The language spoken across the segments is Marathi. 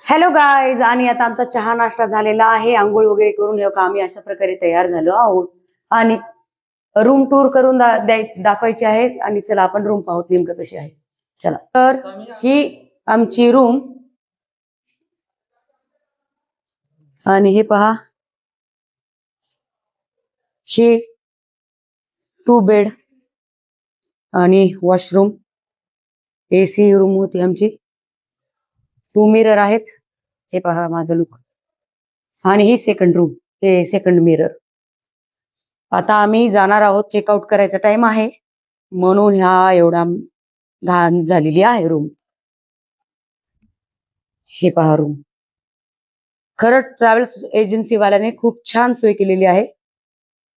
Hello guys. आणि आता आमचा चहा नाश्ता झालेला आहे. आंघोळ वगैरे करून हे का आम्ही अशा प्रकारे तयार झालो आहोत आणि रूम टूर करून दाखवायची आहे. आणि चला आपण रूम पाहूत नेमकं कशी आहे. चला तर ही आमची रूम आणि हे पहा ही 2 बेड आणि वॉशरूम एसी रूम होती आमची. 2 मिरर आहेत. हे पहा माझं लुक. आणि ही सेकंड रूम, हे सेकंड मिरर. आता आम्ही जाणार आहोत. चेकआउट करायचा टाइम आहे म्हणून ह्या एवढा घाण झालेली आहे रूम. हे पहा रूम. खरंच ट्रॅव्हल्स एजन्सी वाल्याने खूप छान सोय केलेली आहे.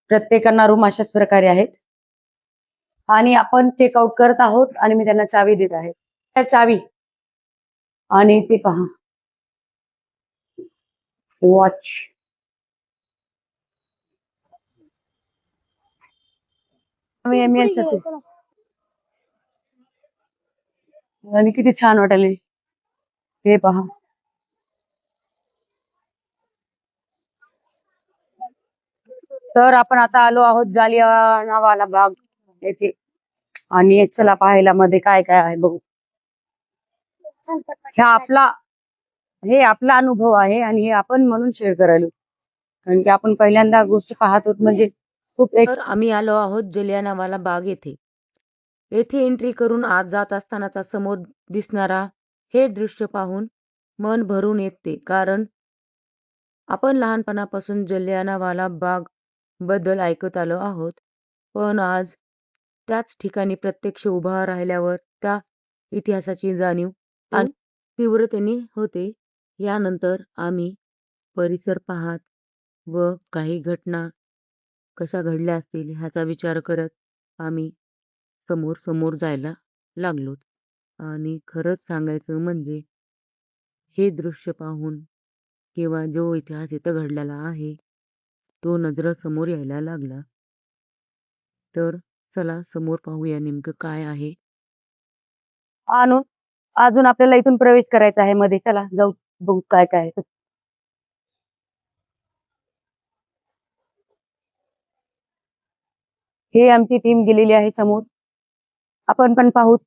प्रत्येकांना रूम अशाच प्रकारे आहेत. आणि आपण चेकआउट करत आहोत आणि मी त्यांना चावी देत आहे. त्या चावी आणि ते पहा वॉच. आणि किती छान वाटले हे पहा. तर आपण आता आलो आहोत जालियानवाला बाग येथे. आणि चला पाहायला मध्ये काय काय आहे बघू. हे आपला अनुभव आहे आणि हे आपण म्हणून शेअर करायलो, कारण की आपण पहिल्यांदा गोष्ट पाहत होत म्हणजे खूप आम्ही आलो आहोत जलियानवाला बाग येथे. येथे एंट्री करून आत जात असतानाचा समोर दिसणारा हे दृश्य पाहून मन भरून येते, कारण आपण लहानपणापासून जलियानवाला बाग बद्दल ऐकत आलो आहोत. पण आज त्याच ठिकाणी प्रत्यक्ष उभा राहिल्यावर त्या इतिहासाची जाणीव आणि तीव्रतेने होते. यानंतर आम्ही परिसर पाहत व काही घटना कशा घडल्या असतील ह्याचा विचार करत आम्ही समोर जायला लागलो. आणि खरंच सांगायचं म्हणजे हे दृश्य पाहून किंवा जो इतिहास इथं घडलेला आहे तो नजरेसमोर यायला लागला. तर चला समोर पाहूया नेमकं काय आहे. अजून आपल्याला इथून प्रवेश करायचा आहे मध्ये. चला जाऊ बघू काय काय आहे. हे आमची टीम गेलेली आहे समोर. आपण पण पाहू.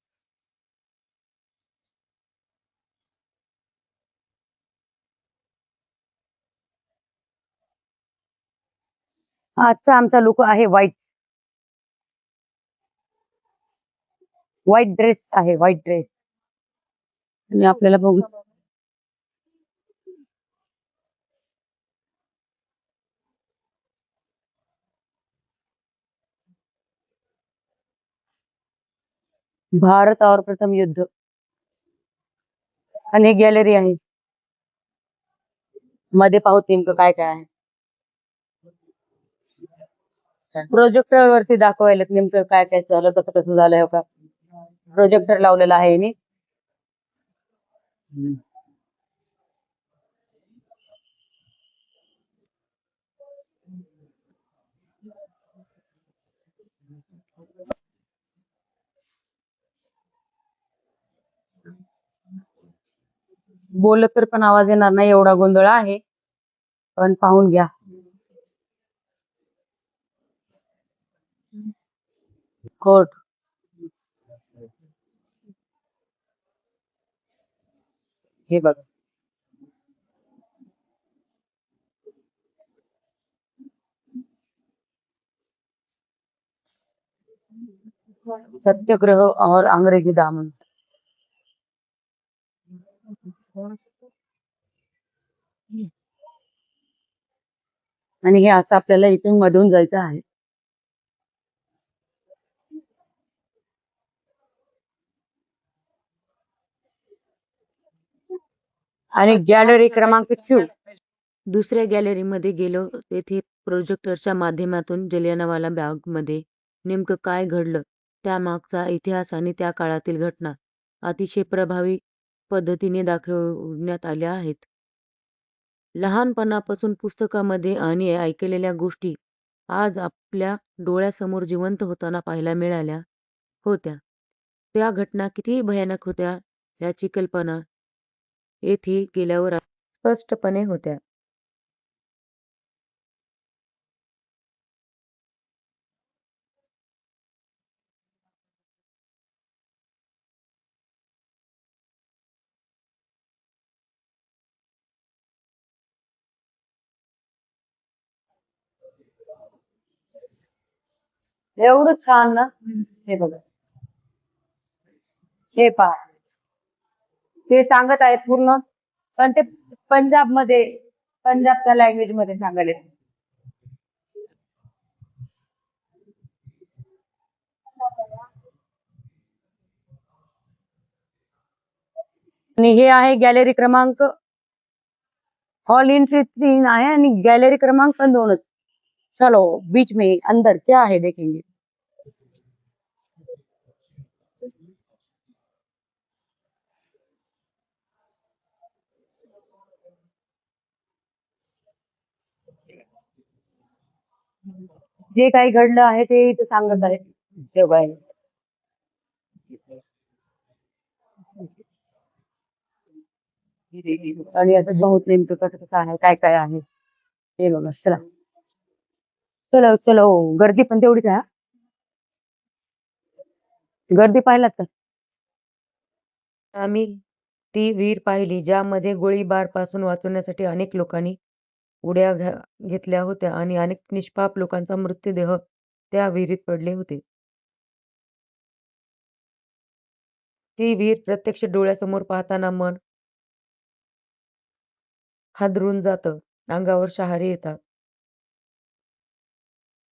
आजचा आमचा लुक आहे व्हाईट ड्रेस आहे. White dress. आणि आपल्याला बघू भारत और प्रथम युद्ध. आणि गॅलरी आहे मध्ये. पाहू नेमकं काय काय आहे. प्रोजेक्टर वरती दाखवायला नेमकं काय काय झालं, कसं कसं झालंय हो का. प्रोजेक्टर लावलेला आहे नी. बोलत तर पण आवाज येणार नाही एवढा गोंधळ आहे. पण पाहून घ्या. कोर्ट. हे बघ. सत्याग्रह और अंग्रेजी दामन. आणि हे असं आपल्याला इथून मधून जायचं आहे. आणि गॅलरी क्रमांक 2. दुसऱ्या गॅलरीमध्ये गेलो. तेथे प्रोजेक्टरच्या माध्यमातून जलियानवाला बागमध्ये नेमकं काय घडलं त्यामागचा इतिहास आणि त्या काळातील घटना अतिशय प्रभावी पद्धतीने दाखवण्यात आल्या आहेत. लहानपणापासून पुस्तकामध्ये आणि ऐकलेल्या गोष्टी आज आपल्या डोळ्यासमोर जिवंत होताना पाहायला मिळाल्या होत्या. त्या घटना किती भयानक होत्या याची कल्पना येथे गेल्यावर स्पष्टपणे होत्या. एवढं छान ना. हे बघा, हे पहा, ते सांगत आहेत पूर्ण, पण ते पंजाबच्या लँग्वेज मध्ये सांगायले. आणि हे आहे गॅलरी क्रमांक, हॉल एंट्री 3 आहे आणि गॅलरी क्रमांक पण 2च. चलो बीच में अंदर क्या है देखेंगे. जे काही घडलं आहे ते इथे सांगत आहे. तेव्हा आणि असं बहुत नेमकं कसं कसं आहे, काय काय आहे हे बघा. चला चलो चलो, गर्दी पण तेवढीच आहे. गर्दी पाहिलात का? आम्ही ती विहीर पाहिली ज्यामध्ये गोळीबारपासून वाचवण्यासाठी अनेक लोकांनी उड्या घेतल्या होत्या आणि अनेक निष्पाप लोकांचा मृतदेह त्या विहिरीत पडले होते. ती विहीर प्रत्यक्ष डोळ्यासमोर पाहताना मन हादरून जातं, अंगावर शहारे येतात.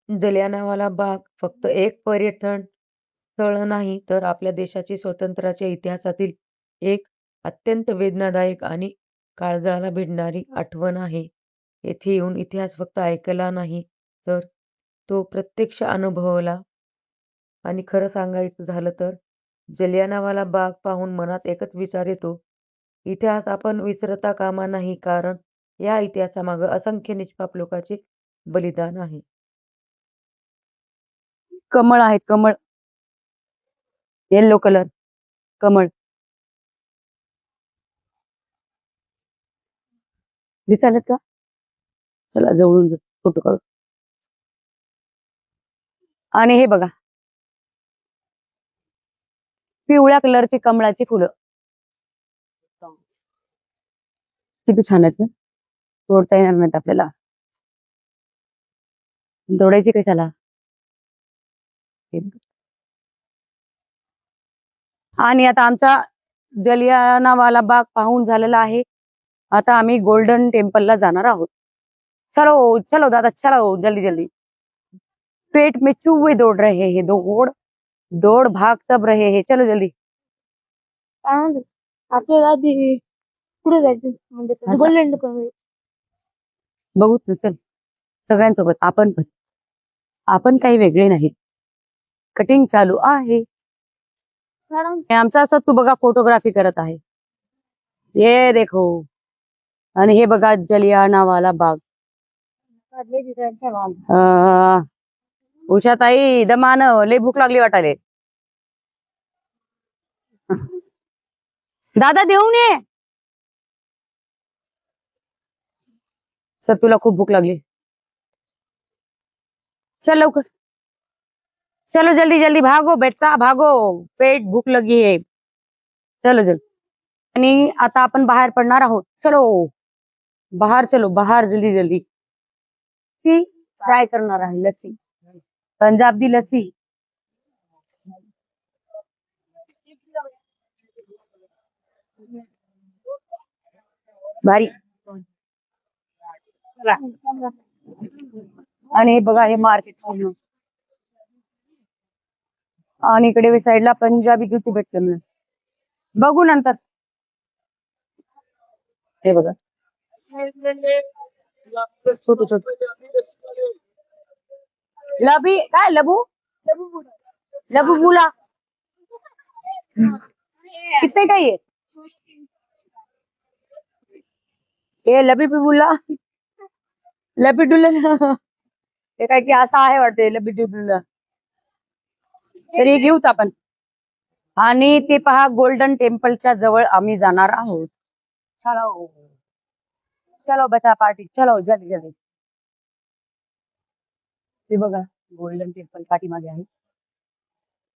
जलियांवाला बाग फक्त एक पर्यटन स्थळ नाही, तर आपल्या देशाची स्वातंत्र्याच्या इतिहासातील एक अत्यंत वेदनादायक आणि काळजाला भिडणारी आठवण आहे. येथे येऊन इतिहास फक्त ऐकला नाही, तर तो प्रत्यक्ष अनुभवला. आणि खरं सांगायचं झालं तर जलियांवाला बाग पाहून मनात एकच विचार येतो, इतिहास आपण विसरता कामा नाही, कारण या इतिहासामागे असंख्य निष्पाप लोकांचे बलिदान आहे. कमळ आहेत, कमळ, येल्लो कलर कमळ दिसायलेत का? चला जवळून फोटो काढू. आणि हे बघा, पिवळ्या कलरची कमळाची फुलं किती छान आहेत ना. तोडता येणार नाहीत आपल्याला. तोडायची कशाला? आणि आता आमचा जलियांवाला बाग पाहून झालेला आहे. आता आम्ही गोल्डन टेम्पलला जाणार आहोत. चलो चलो दादा, चलो जल्दी जल्दी. पेट में चूहे दौड़ रहे हैं, दौड़ दौड़ भाग सब रहे हैं, चलो जल्दी. आपल्याला आधी पुढे जायचं म्हणजे गोल्डन टेम्पल बघू ना. चल सगळ्यांसोबत आपण काही वेगळे नाहीत. कटिंग चालू आहे. आमचा असं तू बघा फोटोग्राफी करत आहे. ये देखो. आणि हे बघा जलियांवाला बाग. उषाताई दमान लय भूक लागली वाटायले. दादा देऊन ये. सर तुला खूप भूक लागली. चल लवकर, चलो जल्दी जल्दी भागो बेटा भागो, पेट भूक लगी है. चलो जल्दी. आणि आता आपण बाहेर पडणार आहोत. चलो बाहर, चलो बाहर जल्दी जल्दी. सी ट्राय करणार आहे लस्सी, पंजाबी लस्सी. भारी. आणि हे बघा, हे मार्केट पूर्ण. आणि इकडे साईडला पंजाबी जुती भेटते ना, बघू नंतर. हे बघा छोट छोट लबी काय लबू लबू बुला कितने का ये लबी बुला लबी डुला. हे काय की असं आहे वाटते लबी डुला. तरी घेऊच आपण. आणि ते पहा गोल्डन टेम्पलच्या जवळ आम्ही जाणार आहोत. चलो चलो बचा पार्टी, चलो जल्दी जल्दी. ते बघा गोल्डन टेम्पल पाठीमागे आहे.